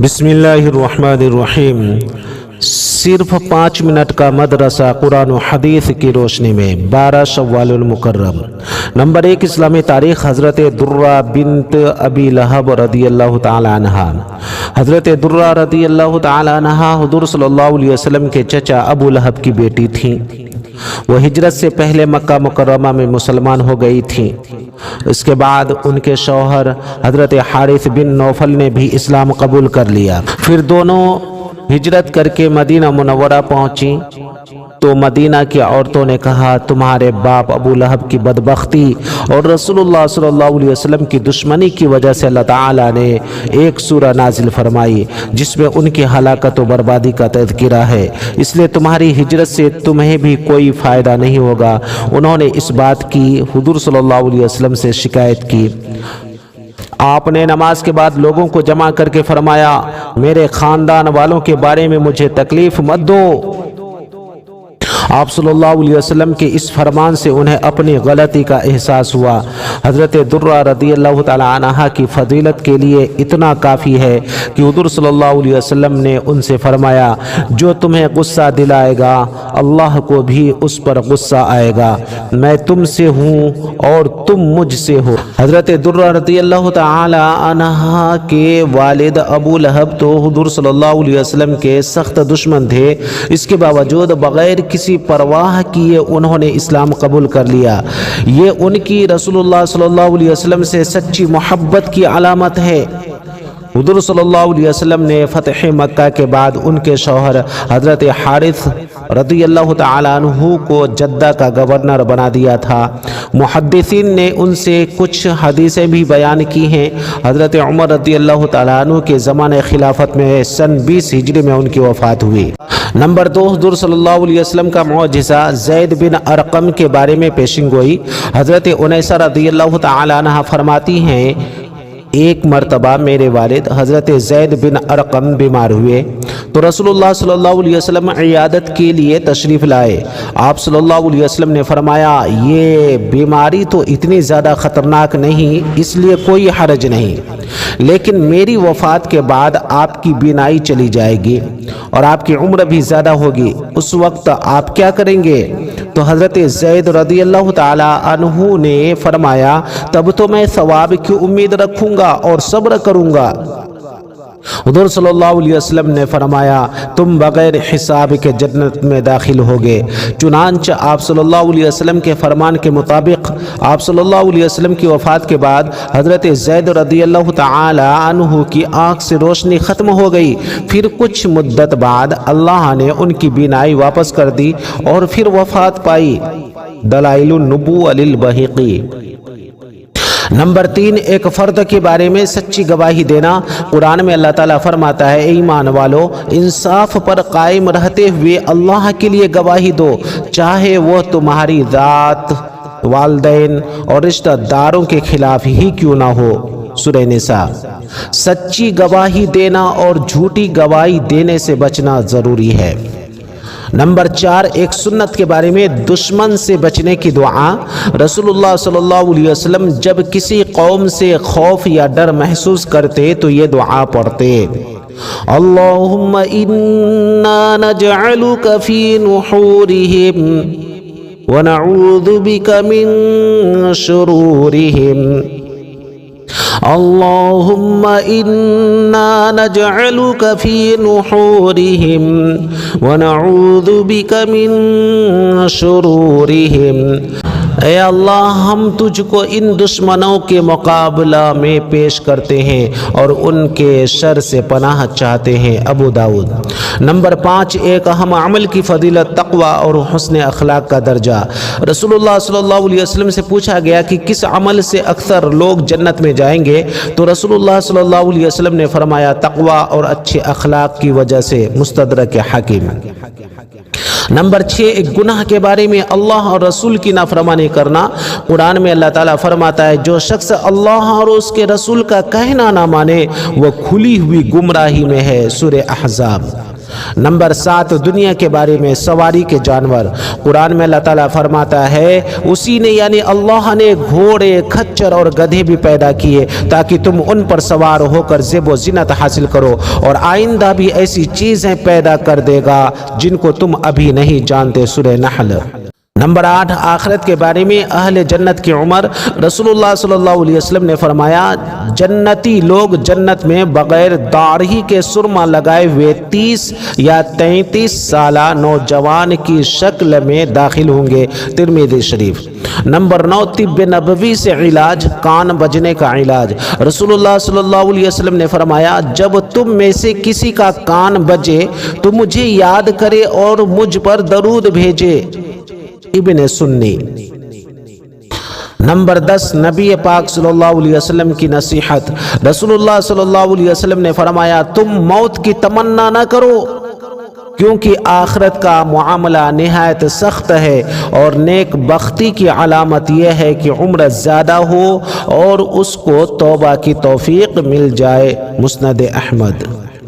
بسم اللہ الرحمن الرحیم۔ صرف 5 منٹ کا مدرسہ قرآن و حدیث کی روشنی میں 12 شوال المکرم۔ نمبر 1، اسلامی تاریخ۔ حضرت درہ بنت ابی لہب رضی اللہ تعالی عنہ۔ حضرت درہ رضی اللہ تعالی عنہ حضور صلی اللہ علیہ وسلم کے چچا ابو لہب کی بیٹی تھیں۔ وہ ہجرت سے پہلے مکہ مکرمہ میں مسلمان ہو گئی تھیں۔ اس کے بعد ان کے شوہر حضرت حارث بن نوفل نے بھی اسلام قبول کر لیا۔ پھر دونوں ہجرت کر کے مدینہ منورہ پہنچی تو مدینہ کی عورتوں نے کہا، تمہارے باپ ابو لہب کی بدبختی اور رسول اللہ صلی اللہ علیہ وسلم کی دشمنی کی وجہ سے اللہ تعالیٰ نے ایک سورہ نازل فرمائی جس میں ان کی ہلاکت و بربادی کا تذکرہ ہے، اس لیے تمہاری ہجرت سے تمہیں بھی کوئی فائدہ نہیں ہوگا۔ انہوں نے اس بات کی حضور صلی اللہ علیہ وسلم سے شکایت کی۔ آپ نے نماز کے بعد لوگوں کو جمع کر کے فرمایا، میرے خاندان والوں کے بارے میں مجھے تکلیف مت دو۔ آپ صلی اللہ علیہ وسلم کے اس فرمان سے انہیں اپنی غلطی کا احساس ہوا۔ حضرت درہ رضی اللہ تعالی عنہ کی فضیلت کے لیے اتنا کافی ہے کہ حضور صلی اللہ علیہ وسلم نے ان سے فرمایا، جو تمہیں غصہ دلائے گا اللہ کو بھی اس پر غصہ آئے گا، میں تم سے ہوں اور تم مجھ سے ہو۔ حضرت درہ رضی اللہ تعالی عنہ کے والد ابو لہب تو حضور صلی اللہ علیہ وسلم کے سخت دشمن تھے، اس کے باوجود بغیر کسی پرواہ کیے انہوں نے اسلام قبول کر لیا۔ یہ ان کی رسول اللہ صلی اللہ علیہ وسلم سے سچی محبت کی علامت ہے۔ حضور صلی اللہ علیہ وسلم نے فتح مکہ کے بعد ان کے شوہر حضرت حارث رضی اللہ تعالی عنہ کو جدہ کا گورنر بنا دیا تھا۔ محدثین نے ان سے کچھ حدیثیں بھی بیان کی ہیں۔ حضرت عمر رضی اللہ تعالی عنہ کے زمانہ خلافت میں سن 20 ہجری میں ان کی وفات ہوئی۔ نمبر 2، حضور صلی اللہ علیہ وسلم کا معجزہ زید بن ارقم کے بارے میں پیشن گوئی۔ حضرت انیسہ رضی اللہ تعالی عنہ فرماتی ہیں، ایک مرتبہ میرے والد حضرت زید بن ارقم بیمار ہوئے تو رسول اللہ صلی اللہ علیہ وسلم عیادت کے لیے تشریف لائے۔ آپ صلی اللہ علیہ وسلم نے فرمایا، یہ بیماری تو اتنی زیادہ خطرناک نہیں، اس لیے کوئی حرج نہیں، لیکن میری وفات کے بعد آپ کی بینائی چلی جائے گی اور آپ کی عمر بھی زیادہ ہوگی، اس وقت آپ کیا کریں گے؟ تو حضرت زید رضی اللہ تعالی عنہ نے فرمایا، تب تو میں ثواب کی امید رکھوں گا اور صبر کروں گا۔ حضور صلی اللہ علیہ وسلم نے فرمایا، تم بغیر حساب کے جنت میں داخل ہوگے۔ چنانچہ آپ صلی اللہ علیہ وسلم کے فرمان کے مطابق آپ صلی اللہ علیہ وسلم کی وفات کے بعد حضرت زید رضی اللہ تعالی عنہ کی آنکھ سے روشنی ختم ہو گئی۔ پھر کچھ مدت بعد اللہ نے ان کی بینائی واپس کر دی اور پھر وفات پائی۔ دلائل النبوہ للبہقی۔ نمبر 3، ایک فرد کے بارے میں سچی گواہی دینا۔ قرآن میں اللہ تعالیٰ فرماتا ہے، اے ایمان والو، انصاف پر قائم رہتے ہوئے اللہ کے لیے گواہی دو، چاہے وہ تمہاری ذات، والدین اور رشتہ داروں کے خلاف ہی کیوں نہ ہو۔ سورہ نساء۔ سچی گواہی دینا اور جھوٹی گواہی دینے سے بچنا ضروری ہے۔ نمبر 4، ایک سنت کے بارے میں دشمن سے بچنے کی دعا۔ رسول اللہ صلی اللہ علیہ وسلم جب کسی قوم سے خوف یا ڈر محسوس کرتے تو یہ دعا پڑھتے، اللہم انا نجعلک فی نحورہم ونعوذ بک من شرورہم، اللہم انا نجعلک فی نحورہم ونعوذ بک من شرورہم۔ اے اللہ، ہم تجھ کو ان دشمنوں کے مقابلہ میں پیش کرتے ہیں اور ان کے شر سے پناہ چاہتے ہیں۔ ابو داؤد۔ نمبر 5، ایک اہم عمل کی فضیلت، تقوی اور حسن اخلاق کا درجہ۔ رسول اللہ صلی اللہ علیہ وسلم سے پوچھا گیا کہ کس عمل سے اکثر لوگ جنت میں جائیں گے تو رسول اللہ صلی اللہ علیہ وسلم نے فرمایا، تقوی اور اچھے اخلاق کی وجہ سے۔ مستدرک حاکم۔ نمبر 6، ایک گناہ کے بارے میں اللہ اور رسول کی نافرمانی کرنا۔ قرآن میں اللہ تعالیٰ فرماتا ہے، جو شخص اللہ اور اس کے رسول کا کہنا نہ مانے وہ کھلی ہوئی گمراہی میں ہے۔ سورہ احزاب۔ نمبر 7 دنیا کے بارے میں سواری کے جانور۔ قرآن میں اللہ تعالیٰ فرماتا ہے اسی نے یعنی اللہ نے گھوڑے، کھچر اور گدھے بھی پیدا کیے تاکہ تم ان پر سوار ہو کر زیب و زینت حاصل کرو، اور آئندہ بھی ایسی چیزیں پیدا کر دے گا جن کو تم ابھی نہیں جانتے۔ سورہ نحل۔ نمبر 8 آخرت کے بارے میں اہل جنت کی عمر۔ رسول اللہ صلی اللہ علیہ وسلم نے فرمایا جنتی لوگ جنت میں بغیر داڑھی کے سرما لگائے ہوئے 30 یا 33 سالہ نوجوان کی شکل میں داخل ہوں گے۔ ترمذی شریف۔ نمبر 9 طب نبوی سے علاج، کان بجنے کا علاج۔ رسول اللہ صلی اللہ علیہ وسلم نے فرمایا جب تم میں سے کسی کا کان بجے تو مجھے یاد کرے اور مجھ پر درود بھیجے۔ ابن سنی۔ نمبر 10 نبی پاک صلی اللہ علیہ وسلم کی نصیحت۔ رسول اللہ صلی اللہ علیہ وسلم نے فرمایا تم موت کی تمنا نہ کرو کیونکہ آخرت کا معاملہ نہایت سخت ہے، اور نیک بختی کی علامت یہ ہے کہ عمر زیادہ ہو اور اس کو توبہ کی توفیق مل جائے۔ مسند احمد۔